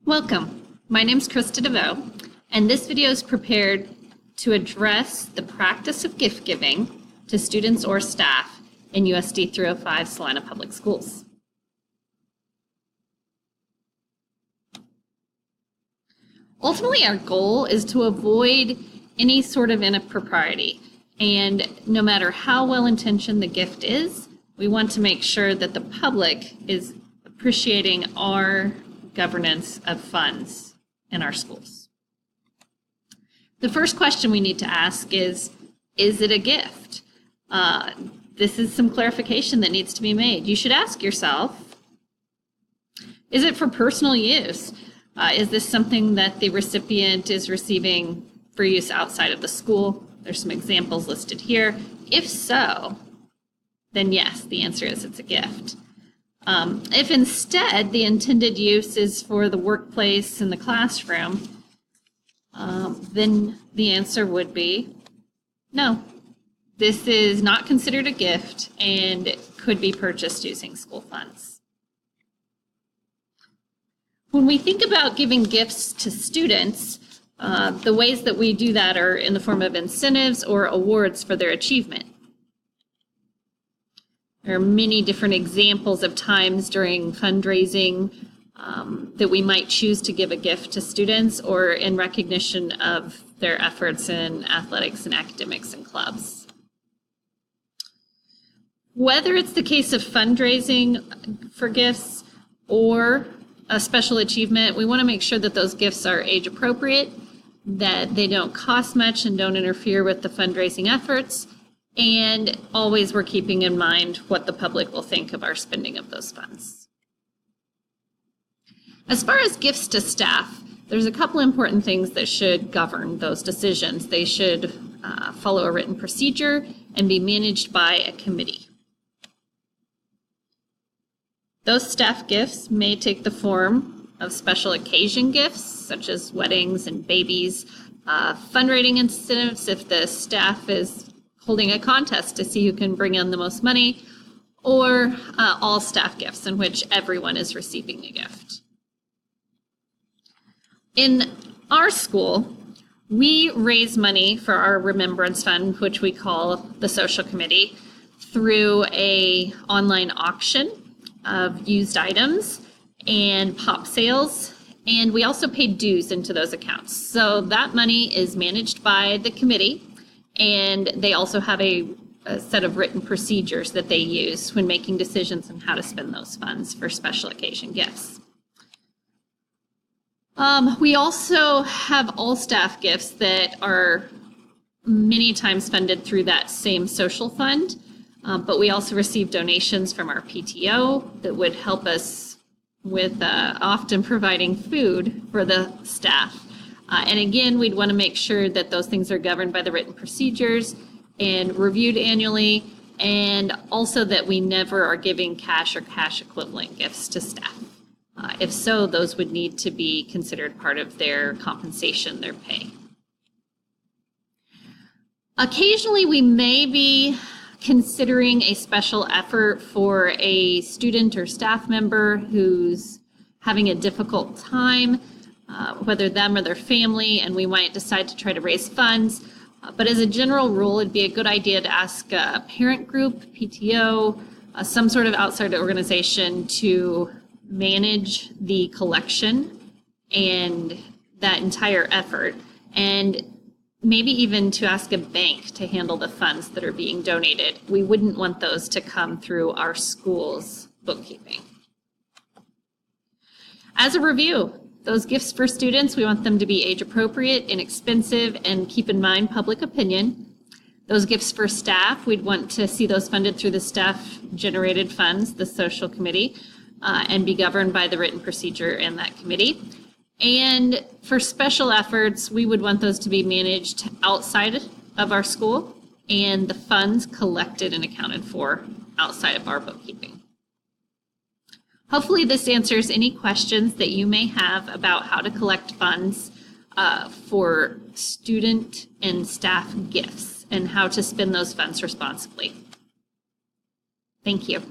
Welcome. My name is Krista DeVoe, and this video is prepared to address the practice of gift giving to students or staff in USD 305 Salina Public Schools. Ultimately, our goal is to avoid any sort of impropriety, and no matter how well-intentioned the gift is, we want to make sure that the public is appreciating our governance of funds in our schools. The first question we need to ask is it a gift? This is some clarification that needs to be made. You should ask yourself, is it for personal use? Is this something that the recipient is receiving for use outside of the school? There's some examples listed here. If so, then yes, the answer is it's a gift. If instead the intended use is for the workplace and the classroom, then the answer would be no. This is not considered a gift and could be purchased using school funds. When we think about giving gifts to students, the ways that we do that are in the form of incentives or awards for their achievement. There are many different examples of times during fundraising that we might choose to give a gift to students or in recognition of their efforts in athletics and academics and clubs. Whether it's the case of fundraising for gifts or a special achievement, we want to make sure that those gifts are age appropriate, that they don't cost much and don't interfere with the fundraising efforts, and always we're keeping in mind what the public will think of our spending of those funds. As far as gifts to staff, there's a couple important things that should govern those decisions. They should follow a written procedure and be managed by a committee. Those staff gifts may take the form of special occasion gifts, such as weddings and babies, fundraising incentives if the staff is holding a contest to see who can bring in the most money, or all staff gifts in which everyone is receiving a gift. In our school, we raise money for our Remembrance Fund, which we call the Social Committee, through an online auction of used items and pop sales, and we also pay dues into those accounts. So that money is managed by the committee, and they also have a set of written procedures that they use when making decisions on how to spend those funds for special occasion gifts. We also have all staff gifts that are many times funded through that same social fund, but we also receive donations from our PTO that would help us with often providing food for the staff. And again, we'd want to make sure that those things are governed by the written procedures and reviewed annually, and also that we never are giving cash or cash equivalent gifts to staff. If so, those would need to be considered part of their compensation, their pay. Occasionally, we may be considering a special effort for a student or staff member who's having a difficult time, whether them or their family, and we might decide to try to raise funds. But as a general rule, it'd be a good idea to ask a parent group, PTO, some sort of outside organization to manage the collection and that entire effort, and maybe even to ask a bank to handle the funds that are being donated. We wouldn't want those to come through our school's bookkeeping. As a review, those gifts for students, we want them to be age appropriate, inexpensive, and keep in mind public opinion. Those gifts for staff, we'd want to see those funded through the staff generated funds, the social committee, and be governed by the written procedure in that committee. And for special efforts, we would want those to be managed outside of our school and the funds collected and accounted for outside of our bookkeeping. Hopefully this answers any questions that you may have about how to collect funds for student and staff gifts and how to spend those funds responsibly. Thank you.